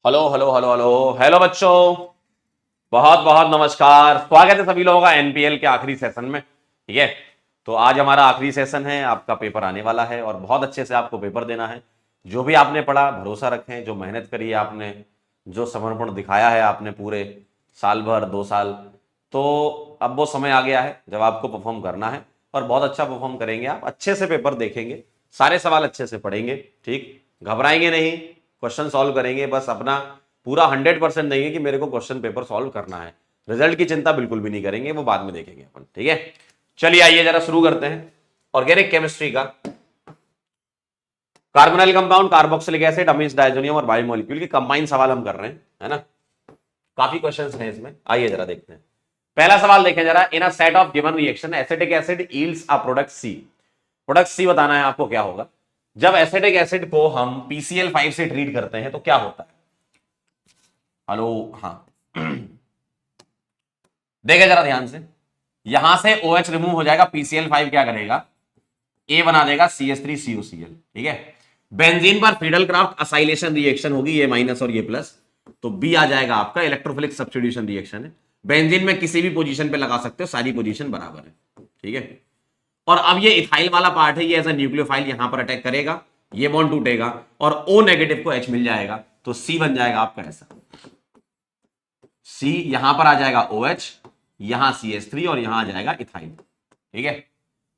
Hello hello hello hello hello बच्चों, बहुत बहुत नमस्कार। स्वागत है सभी लोगों का एनपीएल के आखिरी सेशन में। ठीक है, तो आज हमारा आखिरी सेशन है, आपका पेपर आने वाला है और बहुत अच्छे से आपको पेपर देना है। जो भी आपने पढ़ा भरोसा रखें, जो मेहनत करी है आपने, जो समर्पण दिखाया है आपने पूरे साल भर 2 साल, तो अब वो समय आ गया है जब आपको परफॉर्म करना है और बहुत अच्छा परफॉर्म करेंगे। आप अच्छे से पेपर देखेंगे, सारे सवाल अच्छे से पढ़ेंगे, ठीक, घबराएंगे नहीं, क्वेश्चन सॉल्व करेंगे, बस अपना पूरा 100% देंगे कि मेरे को क्वेश्चन पेपर सॉल्व करना है। रिजल्ट की चिंता बिल्कुल भी नहीं करेंगे, वो बाद में देखेंगे अपन। ठीक है, चलिए आइए जरा शुरू करते हैं ऑर्गेनिक केमिस्ट्री का। Carbonyl compound, carboxylic acid, amines, diazonium और बायोमोलिक्यूल के कंबाइन सवाल हम कर रहे हैं, है ना। काफी क्वेश्चंस हैं इसमें, आइए जरा देखते हैं। पहला सवाल देखें जरा। In a set of given reaction acetic acid yields a product C. Product C बताना है आपको क्या होगा। जब एसिटिक एसिड को हम PCl5 से ट्रीट करते हैं तो क्या होता है। हेलो, हाँ देखे जरा ध्यान से। यहां से OH रिमूव हो जाएगा, PCl5 क्या करेगा, A बना देगा CH3COCl। ठीक है, बेंजीन पर फ्रीडल क्राफ्ट असाइलेशन रिएक्शन होगी, ये माइनस और ये प्लस, तो B आ जाएगा आपका इलेक्ट्रोफिलिक सब्स्टिट्यूशन रिएक्शन है। बेंजीन में किसी भी पोजीशन पे लगा सकते हो, सारी पोजीशन बराबर है। ठीक है, और अब ये इथाइल वाला पार्ट है, ये एज अ न्यूक्लियोफाइल यहां पर अटैक करेगा, ये बॉन्ड टूटेगा और O नेगेटिव को H मिल जाएगा, तो C बन जाएगा आपका ऐसा। C यहां पर आ जाएगा OH, यहां CH3 और यहां आ जाएगा इथाइल। ठीक है,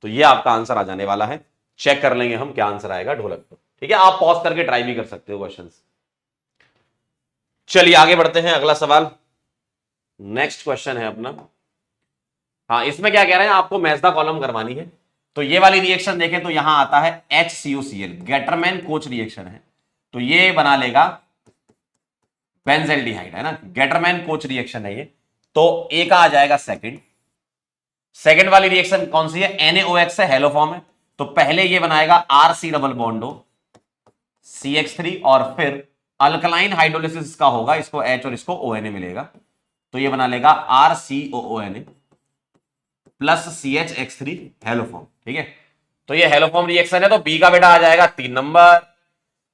तो ये आपका आंसर आ जाने वाला है। चेक कर लेंगे हम क्या आंसर आएगा ढोलक पर। ठीक है, आप पॉज करके ट्राई भी कर सकते हो क्वेश्चंस। चलिए आगे बढ़ते हैं, अगला सवाल नेक्स्ट क्वेश्चन है अपना। हाँ, इसमें क्या कह रहे हैं, आपको मैचदा कॉलम करवानी है। तो ये वाली रिएक्शन देखें तो यहां आता है HCOCl, गेटरमैन कोच रिएक्शन है, तो ये बना लेगा बेंजेल्डिहाइड, है ना। गेटरमैन कोच रिएक्शन है ये, तो ए का आ जाएगा सेकंड। सेकंड वाली रिएक्शन कौन सी है, NaOH से हेलो फॉर्म है, तो पहले ये बनाएगा RC डबल बॉन्डो CH3 और फिर अल्कलाइन हाइड्रोलिसिस का होगा, इसको H और इसको ONA मिलेगा, तो ये बना लेगा RCOONA प्लस CHX3 हेलोफॉर्म। ठीक है, तो ये हेलोफॉर्म रिएक्शन है, तो बी का बेटा आ जाएगा 3 नंबर।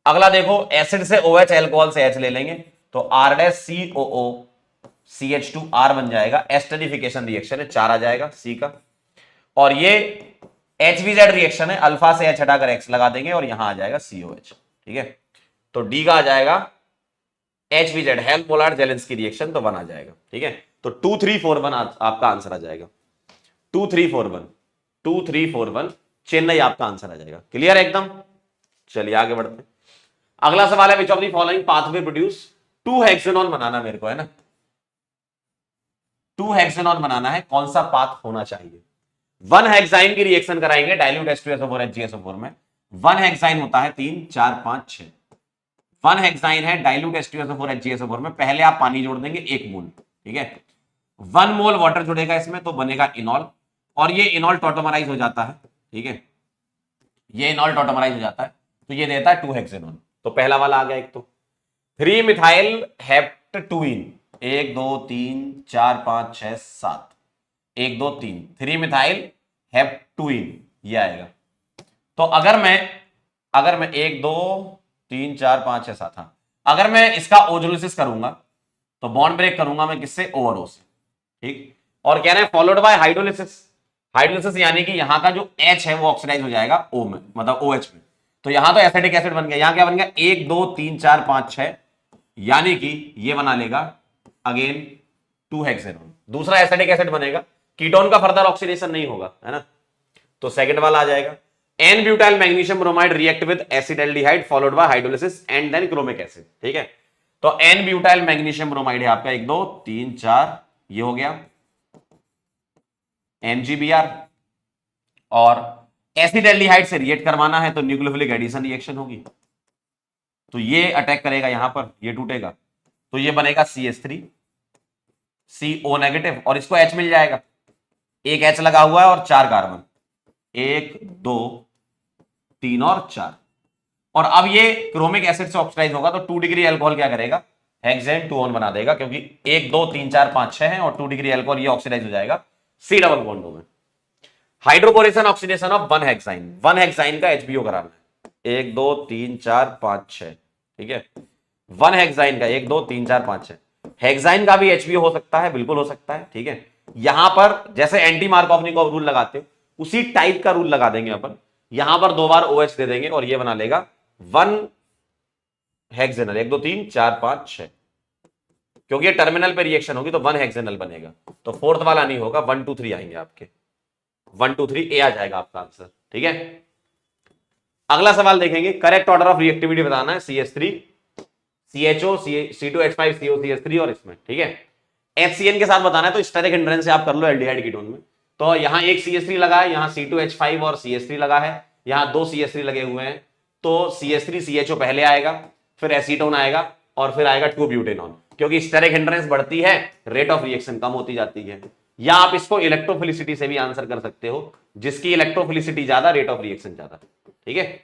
अगला देखो, एसिड से OH, अल्कोहल से H ले लेंगे, तो R-COO CH2R बन जाएगा। एस्टरिफिकेशन रिएक्शन है, 4 आ जाएगा C का। और ये HVZ रिएक्शन है, अल्फा से H हटाकर X लगा देंगे और यहां आ जाएगा COH। ठीक है, तो D का आ जाएगा HVZ, help molar Zelensky reaction, तो 1 आ जाएगा। ठीक है, तो 2341 आपका आंसर आ जाएगा। 2341 2341 चेन्नई आपका आंसर आ जाएगा। क्लियर है एकदम। चलिए आगे बढ़ते हैं। अगला सवाल है, विच of the following pathway produce 2 hexanone बनाना मेरे को, है ना। 2 हेक्सेनॉन बनाना है, कौन सा पाथ होना चाहिए। 1 हेक्साइन की रिएक्शन कराएंगे डाइल्यूट H2SO4 HgSO4 में। 1 हेक्साइन होता है 3 4 5 6। 1 हेक्साइन है डाइल्यूट H2SO4 HgSO4 में, पहले आप पानी जोड़ देंगे 1 मोल। ठीक है, 1 मोल वाटर जुड़ेगा इसमें, तो बनेगा इनॉल, और ये इनॉल टॉटोमराइज हो जाता है। ठीक है, ये इनॉल टॉटोमराइज हो जाता है, तो ये देता है 2 हेक्सेनॉन। तो पहला वाला आ गया एक। तो 3 मिथाइल हेप्टटूइन, 1 2 3 4 5 6 7, 1 2 3, 3 मिथाइल हेप्टूइन, ये आएगा। तो अगर मैं 1 2 3 4 5 6 7, हाँ, अगर मैं इसका ओजोलिसिस करूंगा तो बॉन्ड ब्रेक करूंगा मैं किससे, OR-O से। ठीक, और कह रहे हैं फॉलोड बाय हाइड्रोलिसिस। हाइड्रोलिसिस यानी कि यहां का जो H है वो ऑक्सीडाइज हो जाएगा O में, मतलब OH में। तो यहां तो एसिटिक एसिड बन गया, यहां क्या बन गया, 1 2 3 4 5 6, यानी कि ये बना लेगा अगेन 2 हेक्सेनॉन। दूसरा एसिटिक एसिड बनेगा, कीटोन का फर्दर ऑक्सीडेशन नहीं होगा, है ना, तो सेकंड वाला आ जाएगा। N butyl magnesium bromide react with acetaldehyde followed by hydrolysis and then chromic acid. ठीक है, तो एन ब्यूटाइल मैग्नीशियम ब्रोमाइड है आपका, 1 2 3 4, ये हो गया MgBr, और एसिडल्डिहाइड से रिएक्ट करवाना है तो न्यूक्लियोफिलिक एडिशन रिएक्शन होगी, तो ये अटैक करेगा यहां पर, ये टूटेगा, तो ये बनेगा CH3 CO नेगेटिव, और इसको H मिल जाएगा, एक H लगा हुआ है और 4 कार्बन, 1 2 3 और 4। और अब ये क्रोमिक एसिड से ऑक्सीडाइज होगा, तो 2 डिग्री अल्कोहल क्या करेगा, हेक्सेन 2 ऑन बना देगा, क्योंकि 1 2 3 4 5 6 है और 2 डिग्री अल्कोहल, ये ऑक्सीडाइज हो जाएगा C डबल बॉन्डो में। हाइड्रोकोरेशन ऑक्सीडेशन ऑफ 1 हेक्साइन, 1 हेक्साइन का HBO कराना है, 1 2 3 4 5 6। ठीक है, 1 हेक्साइन का 1 2 3 4 5 6, हेक्साइन का भी HBO हो सकता है, बिल्कुल हो सकता है, ठीक है। यहां पर जैसे एंटी मार्कोवनिकोव रूल लगाते हो उसी टाइप का रूल लगा देंगे अपन, यहां पर 2 बार OH दे देंगे और ये बना लेगा 1 हेक्सेनल, 1 2 3 4 5 6, क्योंकि ये टर्मिनल पे रिएक्शन होगी तो 1 हेक्सेनल बनेगा, तो फोर्थ वाला नहीं होगा, 1 2 3 आएंगे आपके, 1 2 3 ए आ जाएगा आपका आंसर, ठीक है। अगला सवाल देखेंगे, करेक्ट ऑर्डर ऑफ रिएक्टिविटी बताना है CH3 CHO C2H5 COCH3 और इसमें, ठीक है। HCN के साथ बताना है तो स्टेरिक हिंड्रेंस से आप कर लो एल्डिहाइड कीटोन में, तो यहां एक CH3 लगा है, यहां C2H5 और CH3 लगा है, यहां 2 CH3 लगे हुए हैं, तो CH3 CHO पहले आएगा, फिर एसीटोन आएगा और फिर आएगा 2 ब्यूटेनॉन, क्योंकि स्टेरिक हिंड्रेंस बढ़ती है रेट ऑफ रिएक्शन कम होती जाती है। या आप इसको इलेक्ट्रोफिलिसिटी से भी आंसर कर सकते हो, जिसकी इलेक्ट्रोफिलिसिटी ज्यादा रेट ऑफ रिएक्शन ज्यादा, ठीक है।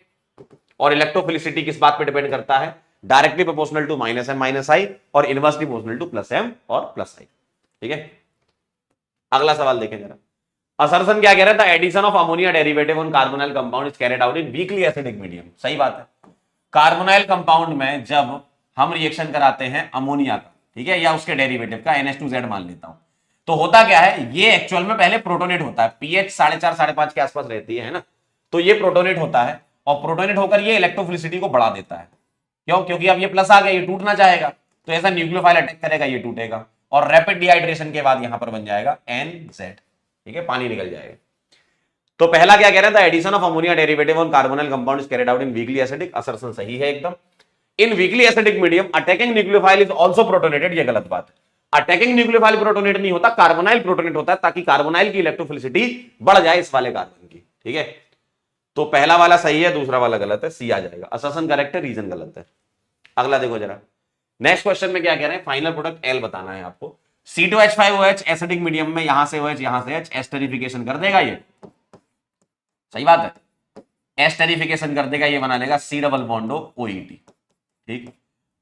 और इलेक्ट्रोफिलिसिटी किस बात पे डिपेंड करता है, डायरेक्टली प्रोपोर्शनल टू -m-i और इनवर्सली प्रोपोर्शनल टू +m और +i, ठीक है। अगला सवाल देखें जरा, असर्शन क्या कह रहा था, addition of ammonia derivative on carbonyl compound is carried out in weakly acidic medium, सही बात है। कार्बोनाइल कंपाउंड में जब हम रिएक्शन कराते हैं अमोनिया का, ठीक है, या उसके डेरिवेटिव का NH2Z मान लेता हूं, तो होता क्या है, ये एक्चुअल में पहले प्रोटोनेट होता है, pH 4.5 5.5 के आसपास रहती है ना, तो ये प्रोटोनेट होता है और प्रोटोनेट होकर ये इलेक्ट्रोफिलिसिटी को बढ़ा देता है, क्यों, क्योंकि अब ये प्लस आ गया, ये टूटना चाहेगा, तो ऐसा न्यूक्लियोफाइल अटैक करेगा, ये टूटेगा और रैपिड डिहाइड्रेशन के बाद यहां पर बन जाएगा NZ, ठीक है, पानी निकल जाएगा। तो पहला क्या कह रहा था, addition of ammonia derivative on carbonyl compound is carried out in weakly acidic, assertion सही है एकदम। In weakly acidic medium attacking nucleophile is also protonated, ये गलत बात है, अटैकिंग न्यूक्लियोफाइल प्रोटोनेट नहीं होता, कार्बोनाइल प्रोटोनेट होता है, ताकि कार्बोनाइल की इलेक्ट्रोफिलिसिटी बढ़ जाए इस वाले कार्बन की, ठीक है। तो पहला वाला सही है, दूसरा वाला गलत है, सी आ जाएगा, असर्शन करेक्ट है, रीजन गलत है। अगला देखो जरा, नेक्स्ट क्वेश्चन में क्या कह रहे हैं, फाइनल प्रोडक्ट एल बताना है आपको, C2H5OH एसिडिक मीडियम में यहां से OH यहां से H एस्टरिफिकेशन कर देगा, ये सही बात है, एस्टरिफिकेशन कर देगा, ये बना लेगा C डबल बॉन्ड OET, ठीक।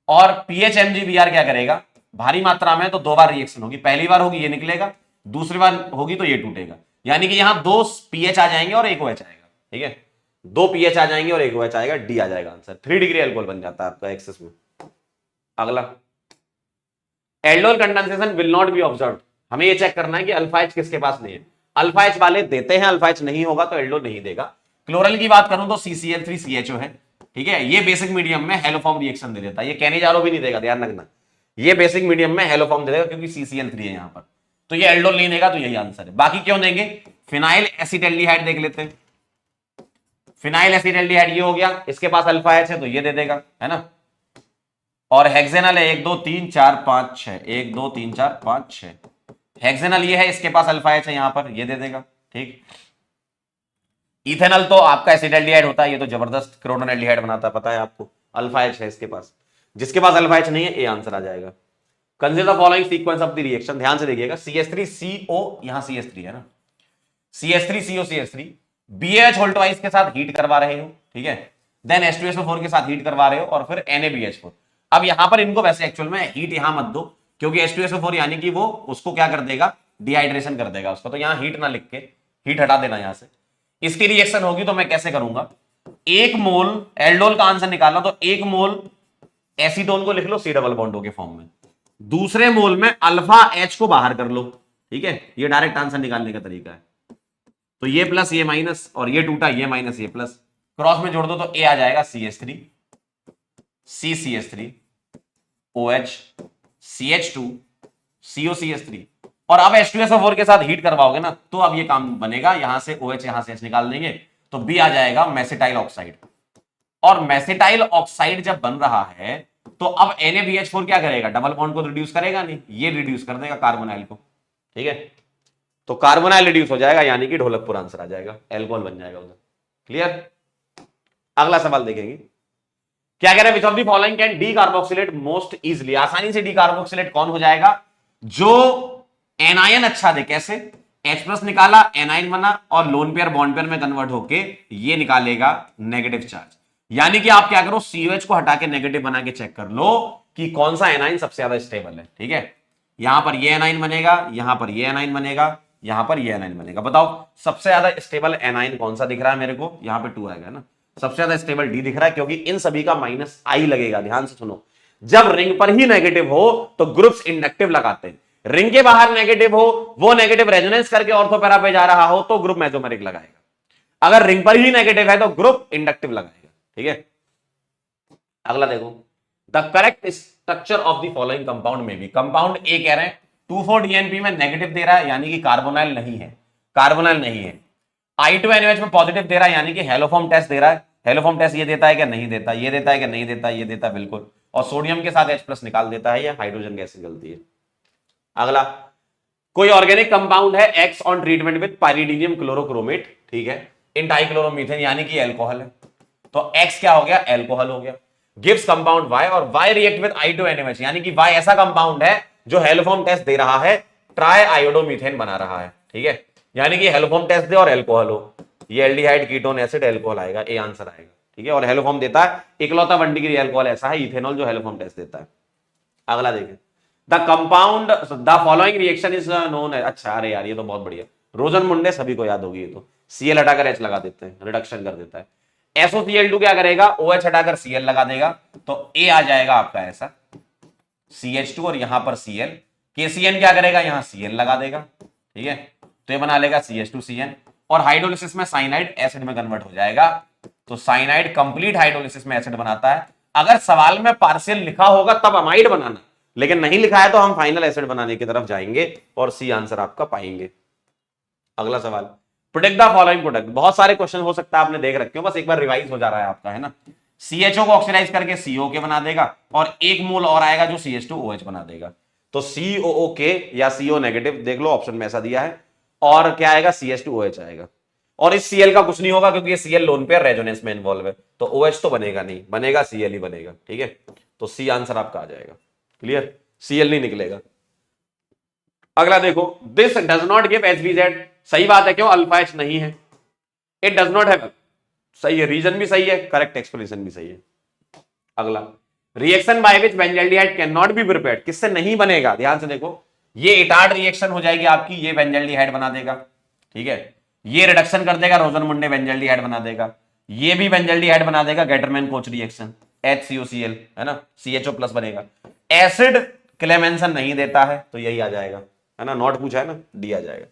और PHMgBr क्या करेगा, भारी मात्रा में तो 2 बार रिएक्शन होगी, पहली बार होगी ये निकलेगा, दूसरी बार होगी तो ये टूटेगा, यानी कि यहां 2 pH आ जाएंगे और 1 OH आएगा, ठीक है, 2 pH आ जाएंगे और 1 OH आएगा, डी आ जाएगा आंसर, 3 डिग्री अल्कोहल बन जाता है आपका एक्सेस में। अगला, aldol condensation will not be observed, हमें ये चेक करना है कि अल्फा H किसके पास नहीं है, अल्फा H वाले देते हैं, अल्फा H नहीं होगा तो एल्डोल नहीं देगा। क्लोरल की बात करूं तो CCl3CHO है, ठीक है, ये बेसिक मीडियम में हेलोफॉर्म रिएक्शन दे देता है, ये कैनिजारो भी नहीं देगा, ध्यान रखना, ये बेसिक मीडियम में हेलोफॉर्म दे देगा क्योंकि CCl3 है यहां पर, तो ये एल्डोल नहीं देगा, तो यही आंसर है। बाकी क्यों देंगे, फिनाइल एसिटल्डिहाइड देख लेते हैं, फिनाइल एसिटल्डिहाइड ये हो गया, इसके पास अल्फा H है तो ये दे देगा, है ना, और हेक्सेनल है 1 2 3 4 5 6, 1 2 3 4 5 6, हेक्सेनल ये है, इसके पास अल्फा H है यहां पर, ये दे देगा, ठीक। इथेनॉल तो आपका एसिटल्डिहाइड होता है, ये तो जबरदस्त क्रोटोनेल्डिहाइड बनाता है, पता है आपको, अल्फा H है इसके पास, जिसके पास अल्फा H नहीं है, ए आंसर आ जाएगा। Consider the following sequence of the reaction, ध्यान से देखिएगा, CH3CO, यहां CH3 है ना, CH3CO CH3 BH होल्टवाइज के साथ हीट करवा रहे हो, ठीक है, देन H2SO4 के साथ हीट करवा रहे हो और फिर NaBH4। अब यहां पर इनको वैसे एक्चुअल में हीट यहां मत दो, क्योंकि H2SO4 यानी कि वो उसको क्या कर देगा, डिहाइड्रेशन कर देगा उसको, तो यहां हीट ना लिख के हीट हटा देना यहां से। इसकी रिएक्शन होगी तो मैं कैसे करूंगा, 1 मोल एल्डोल का आंसर निकालना, तो 1 मोल एसीटोन को लिख लो C डबल बॉन्ड के फॉर्म में, दूसरे मोल में अल्फा H को बाहर कर लो, ठीक है, ये डायरेक्ट आंसर निकालने का तरीका है। तो ये प्लस ये माइनस और ये टूटा, ये माइनस ये प्लस, क्रॉस में जोड़ दो तो ए आ जाएगा CH3 CCH3 OH CH2 COCH3, और अब H2SO4 के साथ हीट करवाओगे ना तो अब ये काम बनेगा, यहां से OH यहां से H निकाल देंगे तो बी आ जाएगा मेसेटाइल ऑक्साइड, और मेसेटाइल ऑक्साइड जब बन रहा है तो अब NaBH4 क्या करेगा, डबल बॉन्ड को रिड्यूस करेगा नहीं, ये रिड्यूस कर देगा कार्बोनाइल को, ठीक है, तो कार्बोनाइल रिड्यूस हो जाएगा, यानी कि ढोलकपुर आंसर आ जाएगा, एल्कोहल बन जाएगा उधर, क्लियर। अगला सवाल देखेंगे, क्या कह रहे हैं, विच of the following can D carboxylate most easily, आसानी से डी कार्बोक्सिलेट कौन हो जाएगा, जो एनायन अच्छा दे, कैसे, H+ निकाला, एनायन बना और लोन पेयर बॉन्ड पेयर में कन्वर्ट होके ये निकालेगा नेगेटिव चार्ज, यानी कि आप क्या करो, COH को हटा के नेगेटिव बना के चेक कर लो कि कौन सा एनाइन सबसे ज्यादा स्टेबल है, ठीक है, यहां पर ये एनाइन बनेगा, यहां पर ये एनाइन बनेगा, यहां पर ये एनाइन बनेगा, बताओ सबसे ज्यादा स्टेबल एनाइन कौन सा दिख रहा है मेरे को, यहां पे 2 आएगा ना, सबसे ज्यादा स्टेबल डी दिख रहा है, क्योंकि इन सभी का -I लगेगा, ध्यान से सुनो, जब रिंग पर ही नेगेटिव हो तो ग्रुप्स इंडक्टिव लगाते हैं, रिंग के बाहर नेगेटिव हो, वो नेगेटिव रेजोनेंस करके ऑर्थोपैरा पे जा रहा हो तो ग्रुप मेसोमेरिक लगाएगा। अगर रिंग पर ही नेगेटिव है तो ग्रुप इंडक्टिव लगाएगा। ठीक है, अगला देखो, the correct structure of the following compound में भी, कंपाउंड ए कह रहे हैं 2,4-DNP में नेगेटिव दे रहा है यानी कि कार्बोनाइल नहीं है, कार्बोनाइल नहीं है। I2NOH में पॉजिटिव दे रहा है यानी कि हेलोफॉर्म टेस्ट दे रहा है, हेलोफॉर्म टेस्ट ये देता है क्या, नहीं देता, ये देता है क्या, नहीं देता, ये देता बिल्कुल, और सोडियम के साथ H+ निकाल देता है, या हाइड्रोजन गैस निकलती है। अगला, कोई ऑर्गेनिक कंपाउंड है X on treatment with pyridinium chlorochromate, ठीक है, इन डाइक्लोरोमीथेन यानी कि अल्कोहल है, तो X क्या हो गया, अल्कोहल हो गया। गिव्स कंपाउंड Y और Y रिएक्ट विद I2NOH यानी कि Y ऐसा कंपाउंड है जो हेलोफॉर्म टेस्ट दे रहा है, ट्राई आयोडोमीथेन बना रहा है। ठीक है, यानी कि हेलोफॉर्म टेस्ट दे और अल्कोहल हो, ये एल्डिहाइड कीटोन एसिड अल्कोहल आएगा, ए आंसर आएगा। ठीक है, और हेलोफॉर्म देता है, इकलौता 1 डिग्री अल्कोहल ऐसा है इथेनॉल जो हेलोफॉर्म टेस्ट देता है। अगला देखें, the compound the following reaction is known है, अच्छा अरे यार ये तो बहुत बढ़िया, रोजन मुंडे सभी को याद होगी, ये तो Cl हटाकर H लगा देते हैं, रिडक्शन कर देता है। SOCl2 क्या करेगा, OH हटाकर Cl लगा देगा, तो A आ जाएगा आपका ऐसा CH2 और यहां पर Cl, KCN क्या करेगा, यहां Cl लगा देगा। ठीक है, तो ये बना लेगा CH2CN, और हाइड्रोलिसिस में साइनाइड एसिड में कन्वर्ट हो जाएगा, तो साइनाइड कंप्लीट हाइड्रोलिसिस में एसिड बनाता है। अगर सवाल में पार्शियल लिखा होगा तब अमाइड बनाना, लेकिन नहीं लिखा है तो हम फाइनल एसिड बनाने की तरफ जाएंगे और सी आंसर आपका पाएंगे। अगला सवाल, प्रोडक्ट द फॉलोइंग प्रोडक्ट, बहुत सारे क्वेश्चन हो सकता है आपने देख रखे हो, बस एक बार रिवाइज हो जा रहा है आपका, है ना। CHO को ऑक्सीडाइज करके COK बना देगा, और एक मोल और आएगा जो CH2OH बना देगा, तो COOK या CO नेगेटिव, देख लो ऑप्शन में ऐसा दिया है, और क्या आएगा, CH2OH आएगा। और इस Cl का कुछ नहीं होगा क्योंकि ये Cl लोन पेयर रेजोनेंस में इन्वॉल्व है, तो OH तो बनेगा नहीं, बनेगा Cl ही बनेगा। ठीक है, तो C आंसर आपका आ जाएगा। क्लियर, Cl नहीं निकलेगा। अगला देखो, this does not give HBZ, सही बात है, क्यों, अल्फा H नहीं है, इट डज नॉट हैव, सही है, रीजन भी सही है, करेक्ट एक्सप्लेनेशन भी सही है। अगला, reaction by which benzaldehyde can not be prepared, किससे नहीं बनेगा, ध्यान से देखो, ये इटार्ड रिएक्शन हो जाएगी आपकी, ये बेंजल्डिहाइड बना देगा। ठीक है, ये रिडक्शन कर देगा, रोजन मुंडे बेंजल्डिहाइड बना देगा, ये भी बेंजल्डिहाइड बना देगा, गेटरमैन कोच रिएक्शन, HCOCl है ना, CHO+ बनेगा। एसिड क्लेमेंसन नहीं देता है, तो यही आ जाएगा, है ना, नॉट पूछा है ना, डी आ जाएगा।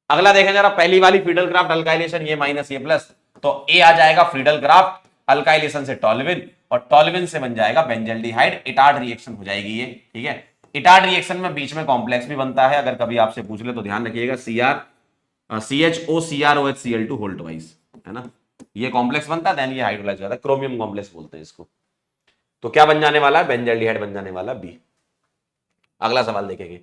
अगला देखें जरा, पहली वाली फ्रीडल क्राफ्ट अल्काइलेशन, ये माइनस ये प्लस, तो ए आ जाएगा फ्रीडल क्राफ्ट, अल्काइलेशन से टॉल्विन, और टॉल्विन से बन जाएगा बेंजल्डिहाइड, इटार्ड रिएक्शन हो जाएगी ये। ठीक है, इटार्ड रिएक्शन में बीच में कॉम्प्लेक्स भी बनता है, अगर कभी आपसे पूछ ले तो ध्यान रखिएगा, CHO CrOH Cl2 होल्ड, है ना, ये कॉम्प्लेक्स बनता है, देन ये हाइड्रोलाइज होता है, क्रोमियम कॉम्प्लेक्स बोलते हैं इसको। तो क्या बन जाने वाला है, बेंजल्डिहाइड बन जाने वाला बी। अगला सवाल देखेंगे,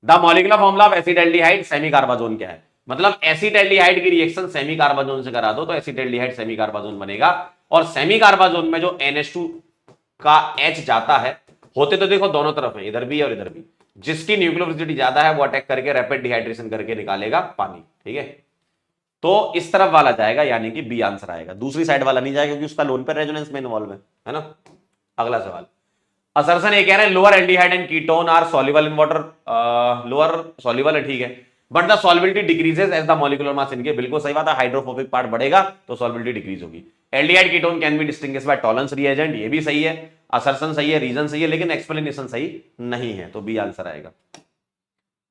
the molecular formula of acetaldehyde semicarbazone क्या है, मतलब एसिटाल्डिहाइड की रिएक्शन सेमी कार्बाजोन से करा दो तो एसिटाल्डिहाइड सेमी कार्बाजोन बनेगा, और सेमी कार्बाजोन में जो NH2 का H जाता है, होते तो देखो दोनों तरफ है, इधर भी और इधर भी, जिसकी न्यूक्लियोफिलिसिटी ज्यादा है वो अटैक करके रैपिड डिहाइड्रेशन करके निकालेगा पानी। ठीक है, तो इस तरफ वाला जाएगा यानी कि बी आंसर आएगा, दूसरी साइड वाला नहीं जाएगा क्योंकि उसका लोन पेयर रेजोनेंस में इन्वॉल्व है ना। अगला सवाल, असर्शन ये कह रहे हैं lower aldehyde and ketone are soluble in water, lower soluble है, ठीक है, but the solubility decreases as the molecular mass इनके, बिल्कुल सही बात है, हाइड्रोफोबिक पार्ट बढ़ेगा तो सॉल्युबिलिटी डिक्रीज होगी। Aldehyde ketone can be distinguish by Tollens reagent, ये भी सही है, असर्शन सही है, रीजन सही है, लेकिन एक्सप्लेनेशन सही नहीं है, तो बी आंसर आएगा।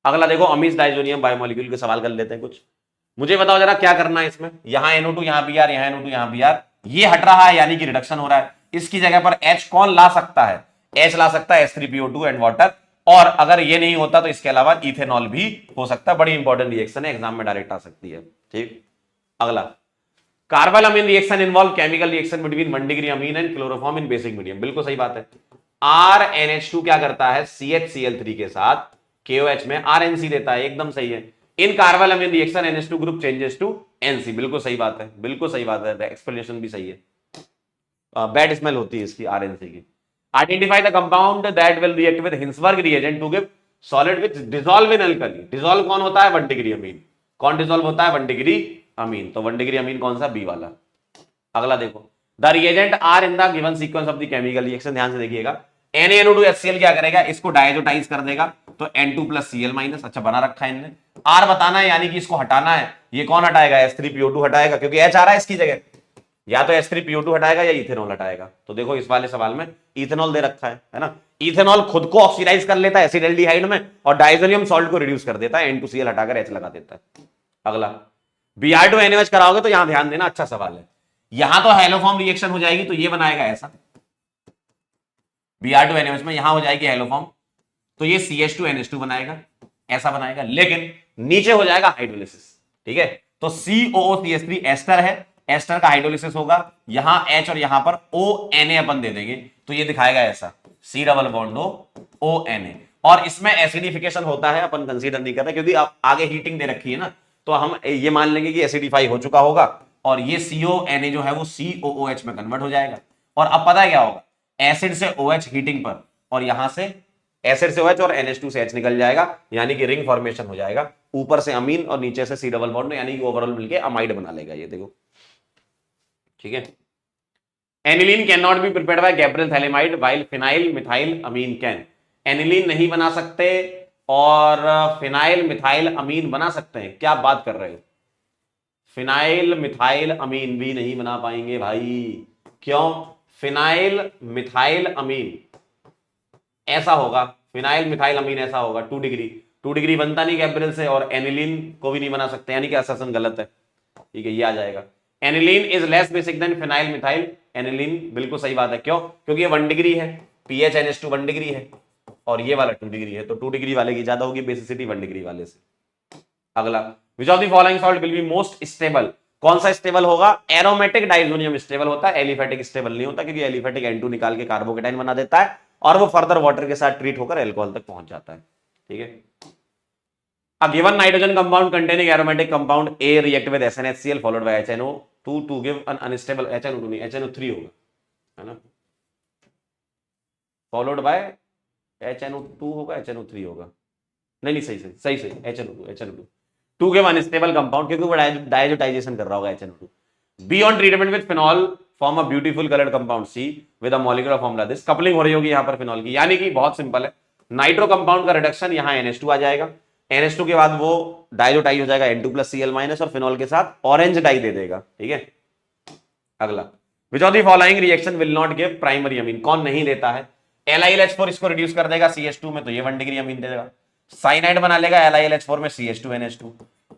अगला देखो, अमीस डाइजोनियम बायोमोलिक्यूल के सवाल कर लेते हैं कुछ, मुझे बताओ जरा क्या करना है इसमें, यहां NO2 यहां Br, यहां NO2 यहां Br, ये हट रहा है यानी कि रिडक्शन हो रहा है, इसकी जगह पर H कौन ला सकता है, H ला सकता है H3PO2 एंड वाटर, और अगर ये नहीं होता तो इसके अलावा इथेनॉल भी हो सकता है, बड़ी इंपॉर्टेंट रिएक्शन है, एग्जाम में डायरेक्ट आ सकती है। ठीक, अगला, carbylamine reaction involve chemical reaction between 1 degree amine and chloroform in basic medium, बिल्कुल सही बात है। RNH2 क्या करता है, CHCl3 के साथ KOH में RNC देता है, एकदम सही है। In carbylamine reaction NH2 group changes to NC, बिल्कुल सही बात है, बिल्कुल सही बात है, एक्सप्लेनेशन भी सही है, बैड स्मेल होती है इसकी RNC की। Identify the compound that will react with Hinsberg reagent to give solid which dissolve in alkali, dissolve कौन होता है, 1 डिग्री अमीन, कौन डिसॉल्व होता है, 1 डिग्री अमीन, तो 1 डिग्री अमीन कौन सा, बी वाला। अगला देखो, the reagent are in the given sequence of the chemical reaction, ध्यान से देखिएगा, NaNO2HCl क्या करेगा, इसको डायजोटाइज कर देगा, तो N2+Cl-, अच्छा बना रखा है इनने, R बताना है यानी कि इसको हटाना है, ये कौन हटाएगा, H3PO2 हटाएगा क्योंकि H आ रहा है इसकी जगह, या तो H3PO2 हटाएगा या इथेनॉल हटाएगा। तो देखो इस वाले सवाल में इथेनॉल दे रखा है ना, इथेनॉल खुद को ऑक्सीडाइज कर लेता है एसिडल्डिहाइड में और डाइसोनियम सॉल्ट को रिड्यूस कर देता है, N2Cl हटाकर H लगा देता है। अगला Br2NaOH कराओगे तो यहां ध्यान देना, अच्छा सवाल है। यहां तो हेलोफॉर्म रिएक्शन हो जाएगी तो ये बनाएगा ऐसा, Br2NaOH में यहां हो जाएगी हेलोफॉर्म, तो ये CH2NH2 बनाएगा, ऐसा बनाएगा, लेकिन नीचे हो जाएगा हाइड्रोलिसिस। ठीक है, तो COOCH3 एस्टर है, एस्टर का हाइड्रोलिसिस होगा, यहां H और यहां पर ONA अपन दे देंगे, तो ये दिखाएगा ऐसा C डबल बॉन्ड ONA। और इसमें एसिडिफिकेशन होता है, अपन कंसीडर नहीं कर रहे क्योंकि आप आगे हीटिंग दे रखी है ना, तो हम ये मान लेंगे कि एसिडिफाई हो चुका होगा और ये CONA जो है वो COOH में कन्वर्ट हो जाएगा। और अब पता है क्या होगा, एसिड से OH हीटिंग पर, और यहां से एसिड से OH और NH2 से H निकल जाएगा, यानी कि रिंग फॉर्मेशन हो जाएगा, ऊपर से अमीन और नीचे से C डबल बॉन्ड, यानी कि ओवरऑल मिलके अमाइड बना लेगा ये, देखो। ठीक है, aniline can not be prepared by Gabriel phthalimide while phenyl methyl amine can. Aniline नहीं बना सकते और फिनाइल मिथाइल अमीन बना सकते हैं, क्या बात कर रहे हो। फिनाइल मिथाइल अमीन भी नहीं बना पाएंगे भाई, क्यों, फिनाइल मिथाइल अमीन ऐसा होगा, फिनाइल मिथाइल अमीन ऐसा होगा 2 डिग्री बनता नहीं गैब्रियल से, और एनिलीन को भी नहीं बना सकते, यानी कि असर्शन गलत है। ठीक है, ये आ जाएगा, aniline is less basic than phenyl methyl. Aniline बिल्कुल सही बात है, क्यों, क्योंकि ये 1 डिग्री है, पीएच NH2 1 डिग्री है और ये वाला 2 डिग्री है, तो 2 डिग्री वाले की ज्यादा होगी बेसिसिटी 1 डिग्री वाले से। अगला, विच of the following salt will be most stable, कौन सा स्टेबल होगा, एरोमेटिक डाइजोनियम स्टेबल होता है, एलिफेटिक स्टेबल नहीं होता, क्योंकि एलिफेटिक N2 निकाल के कार्बोकेटाइन बना देता है और वो फर्दर वाटर के साथ ट्रीट होकर एल्कोहल तक पहुंच जाता है। ठीक है, A given nitrogen compound containing aromatic compound A react with SnHCl followed by HNO2 to give an unstable HNO2 नहीं HNO3 होगा, है ना, followed by HNO2 होगा, HNO3 होगा, नहीं सही HNO2 to give unstable compound, क्योंकि वो डायजोटाइजेशन कर रहा होगा HNO2। B on treatment with phenol form a beautiful colored compound C with a molecular formula this, coupling हो रही होगी यहाँ पर फिनॉल की, यानी कि बहुत सिंपल है, नाइट्रो कंपाउंड का रिडक्शन यहाँ NH2 आ जाएगा, NH2 के बाद वो डाइजोटाइज हो जाएगा N2+Cl- और फिनॉल के साथ ऑरेंज डाई दे देगा। ठीक है, अगला, विच of the following reaction will not give primary amine, कौन नहीं देता है, LiLH4 इसको रिड्यूस कर देगा CH2 में, तो ये 1 डिग्री अमीन दे देगा, साइनाइड बना लेगा LiLH4 में CH2NH2,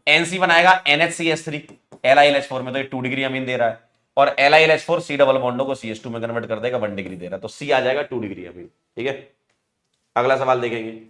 NC बनाएगा NHCH3 LiLH4 में, तो ये 2 डिग्री अमीन दे रहा है, और LiLH4 C डबल बॉन्डो को CH2 में कन्वर्ट कर देगा, 1 डिग्री दे रहा है, तो C आ जाएगा 2 डिग्री अमीन। ठीक है, अगला सवाल देखेंगे,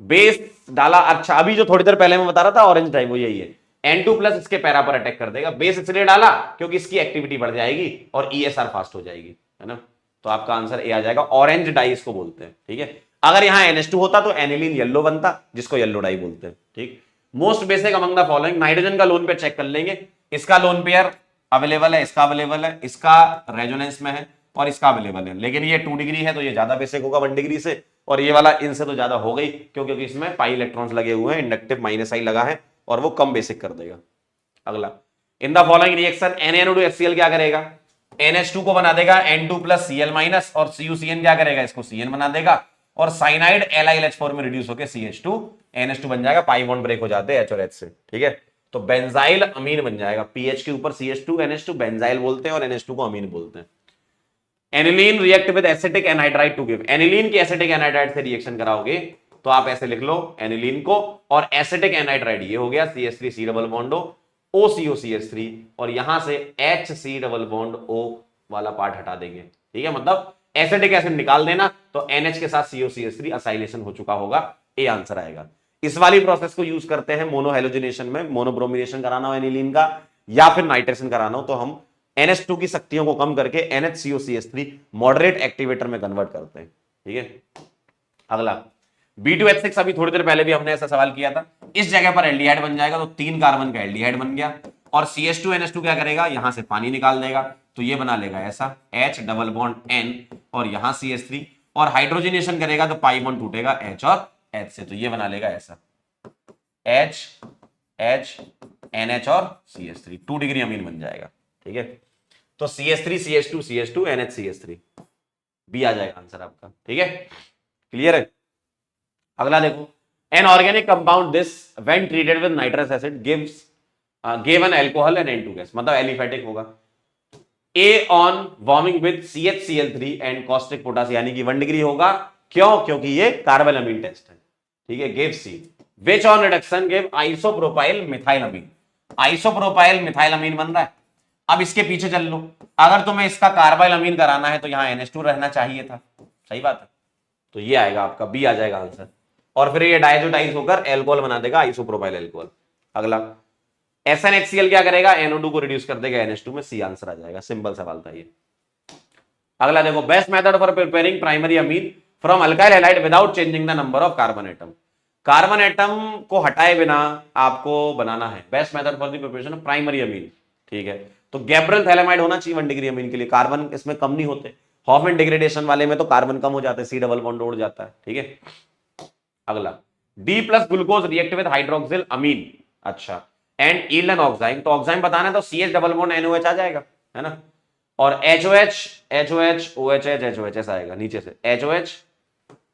बेस डाला, अच्छा अभी जो थोड़ी देर पहले मैं बता रहा था ऑरेंज डाई वो यही है, N2+ इसके पैरा पर अटैक कर देगा, बेस इसलिए डाला क्योंकि इसकी एक्टिविटी बढ़ जाएगी और ESR फास्ट हो जाएगी, है ना, तो आपका आंसर ए आ जाएगा, ऑरेंज डाई इसको बोलते हैं। ठीक है, अगर यहां NH2 होता तो एनिलीन येलो बनता, जिसको येलो डाई बोलते हैं। ठीक, most basic among the following, nitrogen का लोन पेयर चेक कर लेंगे, इसका लोन पेयर अवेलेबल है, इसका अवेलेबल है, इसका रेजोनेंस में है और इसका अवेलेबल है, लेकिन ये 2 डिग्री है तो ये ज्यादा बेसिक होगा 1 डिग्री से, और ये वाला इनसे तो ज्यादा हो गई क्योंकि इसमें पाई इलेक्ट्रॉन्स लगे हुए हैं, इंडक्टिव -I लगा है और वो कम बेसिक कर देगा। अगला, in the following reaction NaNO2HCl क्या करेगा, NH2 को बना देगा N2+Cl- और CuCN क्या करेगा, इसको CN बना देगा, और साइनाइड LiLH4 में रिड्यूस होकर CH2 NH2 बन जाएगा, पाई बॉन्ड ब्रेक हो जाते हैं H और H से। ठीक है, तो बेंजाइल अमीन बन जाएगा, पीएच के ऊपर CH2 NH2 बेंजाइल बोलते हैं और NH2 को अमीन बोलते हैं। Aniline react with acetic anhydride to give, aniline की एसिटिक एनहाइड्राइड से रिएक्शन कराओगे तो आप ऐसे लिख लो एनिलीन को, और एसिटिक एनहाइड्राइड ये हो गया CH3C डबल बॉन्ड OCOCH3, और यहां से HC डबल बॉन्ड O वाला पार्ट हटा देंगे। ठीक है, मतलब एसिटिक एसिड निकाल देना तो NH के साथ COCH3 असाइलेशन हो चुका होगा, ए आंसर आएगा। इस वाली प्रोसेस को यूज करते हैं मोनोहेलोजिनेशन में, मोनोब्रोमिनेशन कराना हो एनिलीन का या फिर नाइट्रेशन कराना हो तो हम NH2 की शक्तियों को कम करके NHCOCH3 मॉडरेट एक्टिवेटर में कन्वर्ट करते हैं। ठीक है, अगला, B2H6, अभी थोड़ी देर पहले भी हमने ऐसा सवाल किया था, इस जगह पर एल्डिहाइड बन जाएगा तो 3 कार्बन का एल्डिहाइड बन गया, और CH2NH2 क्या करेगा, यहां से पानी निकाल देगा तो ये बना लेगा ऐसा H डबल बॉन्ड N और यहां CH3, और हाइड्रोजनेशन करेगा तो पाई बॉन्ड टूटेगा H और H से, तो ये बना लेगा ऐसा H H NH और CH3, 2 डिग्री अमीन बन जाएगा। ठीक है, तो CH3 CH2 CH2 NH CH3 B आ जाएगा आंसर आपका। ठीक है, क्लियर है। अगला देखो, an organic compound this when treated with nitrous acid gives give an alcohol and N2 gas, मतलब एलिफेटिक होगा। A on warming with CHCl3 and caustic potash यानी कि 1 डिग्री होगा। क्यों? क्योंकि ये कार्बोनिल टेस्ट है। ठीक है, give C. Which on reduction give isopropyl methylamine. Isopropyl methylamine बन रहा है। अब इसके पीछे चल लो, अगर तुम्हें इसका कार्बाइलअमीन कराना है तो यहां NH2 रहना चाहिए था। सही बात है, तो ये आएगा आपका बी आ जाएगा आंसर। और फिर ये डायजोटाइज होकर एल्कोहल बना देगा, आइसोप्रोपाइल एल्कोहल। अगला SnHCl क्या करेगा? NO2 को रिड्यूस कर देगा NH2 में, सी आंसर आ जाएगा। सिंपल सवाल था ये। अगला देखो, best method for preparing primary amine from alkyl halide without changing the number of carbon atom. Carbon atom को हटाए बिना आपको बनाना है best method for the preparation of primary amine. ठीक है, तो गैब्रियल थैलेमाइड होना चाहिए 1 डिग्री अमीन के लिए। कार्बन इसमें कम नहीं होते। हॉफमैन डिग्रेडेशन वाले में तो कार्बन कम हो जाते हैं, C डबल बॉन्ड उड़ जाता है। ठीक है, अगला D plus glucose react with hydroxyl amine. अच्छा, एंड यील्ड एन ऑक्साइम। तो ऑक्साइम बताना है तो CH डबल बॉन्ड NOH आ जाएगा, है ना। और HOH HOH OHH HOH आएगा नीचे से, HOH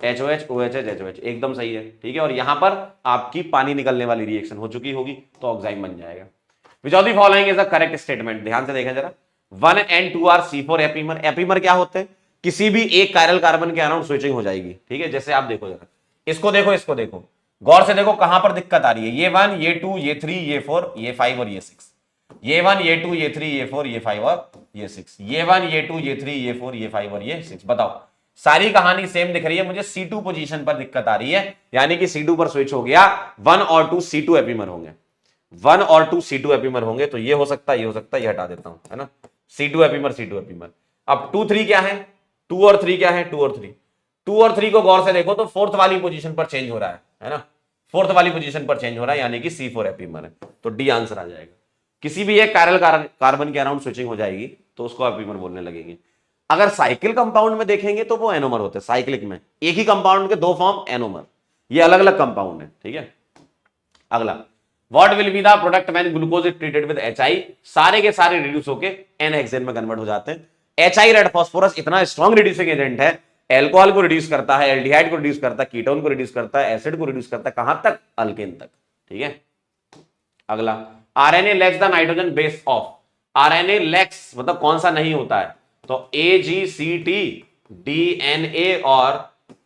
HOH OHH HOH एकदम सही है। ठीक है, और यहां पर आपकी पानी निकलने वाली रिएक्शन हो चुकी होगी तो ऑक्साइम बन जाएगा। विच of the following is a correct statement. ध्यान से देखें जरा। 1 and 2 are C4 epimer. Epimer क्या होते हैं? किसी भी एक कायरल कार्बन के अराउंड स्विचिंग हो जाएगी। ठीक है, जैसे आप देखो जरा, इसको देखो, इसको देखो, गौर से देखो कहां पर दिक्कत आ रही है। ये 1, ये 2, ये 3, ये 4, ये 5 और ये 6। ये 1, ये 2, ये 3, ये 4, ये 5 और ये 6। ये 1, ये 2, ये 3, ये 4, ये 5 और ये 6। बताओ, सारी कहानी सेम दिख रही है मुझे। C2 पोजीशन पर दिक्कत आ रही है, यानी कि C2 पर स्विच हो गया। 1 और 2 C2 एपीमर होंगे। 1 और 2 C2 एपीमर होंगे, तो ये हो सकता है, ये हो सकता है, ये हटा देता हूं, है ना। C2 epimer, C2 epimer. अब 2 3 क्या है? 2 और 3 क्या है? 2 और 3। 2 और 3 को गौर से देखो तो फोर्थ वाली पोजीशन पर चेंज हो रहा है ना। फोर्थ वाली पोजीशन पर चेंज हो रहा है, यानी कि C4 एपीमर है। तो डी आंसर आ जाएगा। किसी भी एक कायरल कार्बन के अराउंड स्विचिंग हो जाएगी तो उसको एपीमर बोलने लगेंगे। अगर साइकिल कंपाउंड में देखेंगे तो वो एनोमर होते हैं। साइक्लिक में एक ही कंपाउंड के 2 फॉर्म एनोमर, ये अलग अलग कंपाउंड है। ठीक है, अगला, what will be the product when glucose is treated with HI। सारे के सारे रिड्यूस होके N-हेक्सेन में कन्वर्ट हो जाते हैं। HI रेड फास्फोरस इतना स्ट्रॉन्ग रिड्यूसिंग एजेंट है, एल्कोहल को रिड्यूस करता है, एल्डिहाइड को रिड्यूस करता है, कीटोन को रिड्यूस करता है, एसिड को रिड्यूस करता है, कहां तक? अल्केन तक। ठीक है, अगला, RNA lakhs the nitrogen base of. RNA lakhs मतलब कौन सा नहीं होता है? तो AGCT, DNA और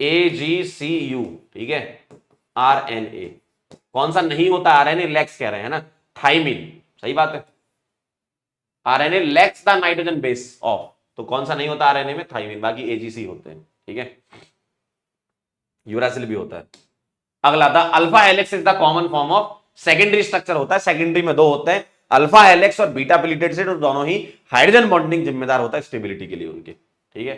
AGCU। ठीक है, RNA कौन सा नहीं होता? RNA लैक्स कह रहे हैं ना, थाइमिन। सही बात है, RNA lakhs the nitrogen base of, तो कौन सा नहीं होता RNA में? थाइमिन। बाकी AGC होते हैं। ठीक है, यूरासिल भी होता है। अगला, the alpha helix is the common form of. Secondary structure होता है, सेकेंडरी में 2 होते हैं, अल्फा हेलिक्स और बीटा प्लीटेड सेट, और दोनों ही हाइड्रोजन बॉन्डिंग जिम्मेदार होता है स्टेबिलिटी के लिए उनके। ठीक है,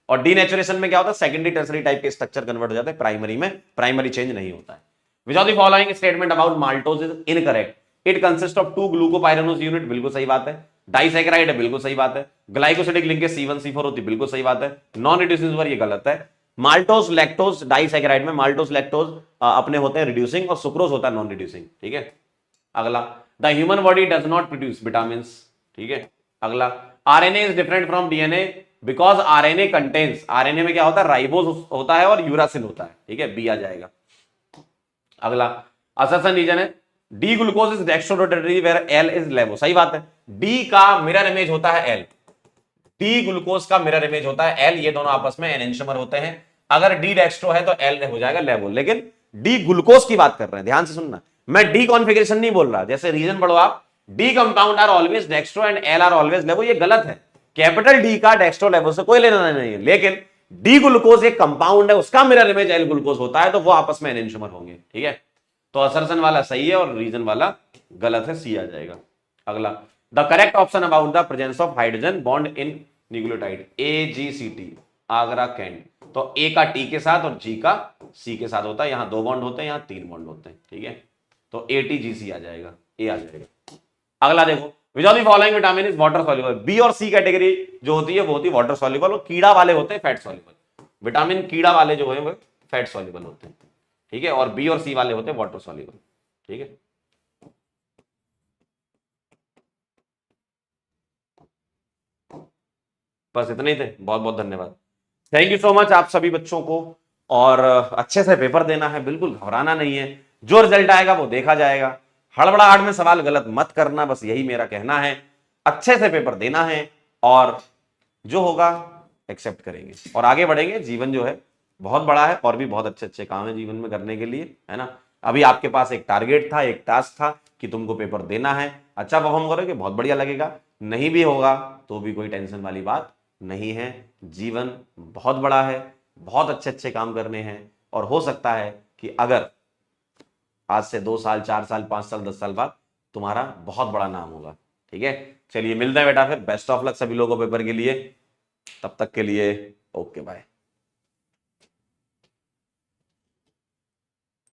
और डीनेचुरेशन में क्या होता है? सेकेंडरी टर्सरी टाइप के स्ट्रक्चर कन्वर्ट हो जाते हैं, प्राइमरी में प्राइमरी चेंज नहीं होता है। विच of the following statement about maltose is incorrect. It consist of 2 glucopyranose unit, बिल्कुल सही बात है। डाइसैकेराइड है, बिल्कुल सही बात है। ग्लाइकोसिडिक लिंकेज C1 C4 होती है, बिल्कुल सही बात है। नॉन रिड्यूसिबल, ये गलत है। माल्टोज लैक्टोज डाइसैकेराइड में माल्टोज लैक्टोज अपने होते हैं रिड्यूसिंग और सुक्रोज होता है नॉन रिड्यूसिंग। ठीक है, अगला, the human body does not produce vitamin. ठीक है, अगला, RNA is different from DNA because RNA contains. RNA में क्या होता है? राइबोज होता है और यूरासिल होता है। ठीक है, बी आ जाएगा। अगला, असर्शन रीजन है D glucose is dextrorotatory where L is laevo. सही बात है, D का मिरर इमेज होता है L। डी ग्लूकोज का मिरर इमेज होता है L, ये दोनों आपस में एनेंटियोमर होते हैं। अगर D डेक्स्ट्रो है तो L हो जाएगा लेवो, लेकिन D ग्लूकोज की बात कर रहे हैं, ध्यान से सुनना। मैं डी कॉन्फ़िगरेशन नहीं बोल रहा, जैसे रीजन पढ़ो आप, D compound are always dextro and L are always laevo, ये गलत है। कैपिटल डी का डेक्स्ट्रो लेवो से कोई लेना नहीं है, लेकिन डी ग्लूकोज एक कंपाउंड है, उसका मिरर इमेज L ग्लूकोज होता है, तो वो आपस में एनेंटियोमर होंगे। ठीक है, तो असर्शन वाला सही है और रीजन वाला गलत है, सी आ जाएगा। अगला, the correct option about the presence of hydrogen bond in nucleotide AGCT, Agra cantt. तो A का T के साथ और G का C के साथ होता है, यहां 2 बॉन्ड होते हैं, यहां 3 बॉन्ड होते हैं। ठीक है, तो ATGC आ जाएगा, A आ जाएगा। अगला देखो, which of the following vitamin is water soluble. B और सी कैटेगरी जो होती है वो होती है वाटर सॉल्युबल, और कीड़ा वाले होते हैं फैट सॉल्युबल। विटामिन कीड़ा वाले जो है वो फैट सॉल्युबल होते हैं। ठीक है, और बी और सी वाले होते हैं वाटर सॉल्युबल। ठीक है, बस इतने ही थे। बहुत बहुत धन्यवाद, थैंक यू सो मच आप सभी बच्चों को। और अच्छे से पेपर देना है, बिल्कुल घबराना नहीं है। जो रिजल्ट आएगा वो देखा जाएगा। हड़बड़ाहट में सवाल गलत मत करना, बस यही मेरा कहना है। अच्छे से पेपर देना है और जो होगा एक्सेप्ट करेंगे और आगे बढ़ेंगे। जीवन जो है बहुत बड़ा है और भी बहुत अच्छे अच्छे काम है जीवन में करने के लिए, है ना। अभी आपके पास एक टारगेट था, एक टास्क था कि तुमको पेपर देना है, अच्छा परफॉर्म करोगे बहुत बढ़िया लगेगा, नहीं भी होगा तो भी कोई टेंशन वाली बात नहीं है। जीवन बहुत बड़ा है, बहुत अच्छे अच्छे काम करने हैं और हो सकता है कि अगर आज से 2 साल 4 साल 5 साल 10 साल बाद तुम्हारा बहुत बड़ा नाम होगा। ठीक है, चलिए मिलते हैं बेटा, फिर बेस्ट ऑफ लक सभी लोगों को पेपर के लिए। तब तक के लिए ओके बाय।